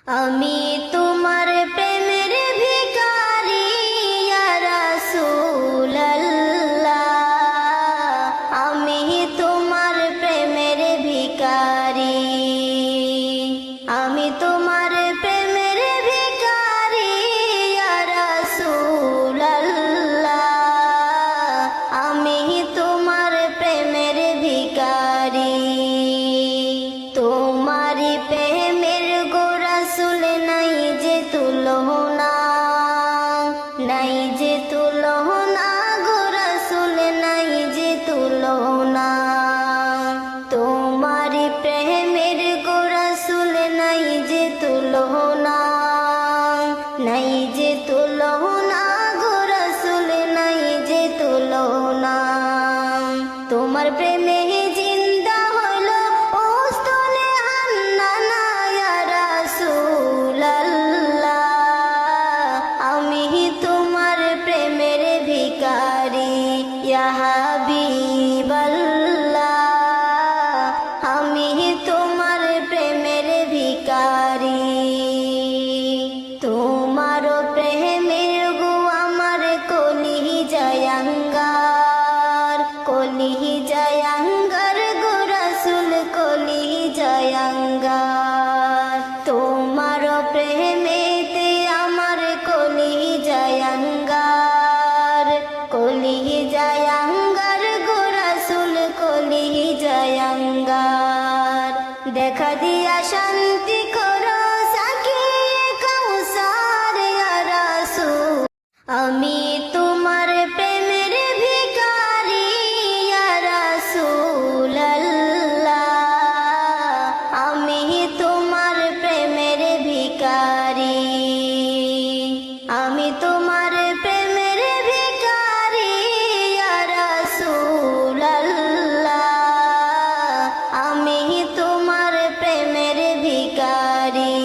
আমি তোমার প্রেমের ভিখারি ইয়া রাসূলুল্লাহ, আমি তোমার প্রেমের ভিখারি, আমি তোমার প্রেমের ভিখারি ইয়া রাসূলুল্লাহ, আমি তোমার প্রেমের ভিখারি। তোমারি প্রেমের গোরাসুল নাই যে তুলনা, নাই যে তুলনা, গোরাসুল নাই যে তুলনা। তোমারি প্রেমের গোরাসুল নাই যে তুলনা, নাই যে তুলনা, গোরাসুল নাই যে তুলনা। তোমার প্রেমে জিন্দা হলো ওস্তলে হান্নানা ইয়া রাসূলুল্লাহ, আমি তোমার প্রেমের ভিখারি ইয়া হাবিবাল্লাহ, আমি তোমার প্রেমের ভিখারি। তোমার প্রেমের গো আমার কলিজায় আঙ্গার, কলিজায় আঙ্গার গো রাসূল, কলিজায় আঙ্গার। তোমার প্রেমেতে আমার কলিজায় আঙ্গার, কলিজায় আঙ্গার গো রাসূল, কলিজায় আঙ্গার। দেখা দিয়া শান্তি করো সাকিয়ে কাউসার ইয়া রাসূল, আমি তোমার প্রেমের ভিখারি ইয়া রাসূলুল্লাহ, আমি তোমার প্রেমের ভিখারি, আমি তোমার প্রেমের ভিখারি ইয়া রাসূলুল্লাহ, আমি তোমার প্রেমের ভিখারি।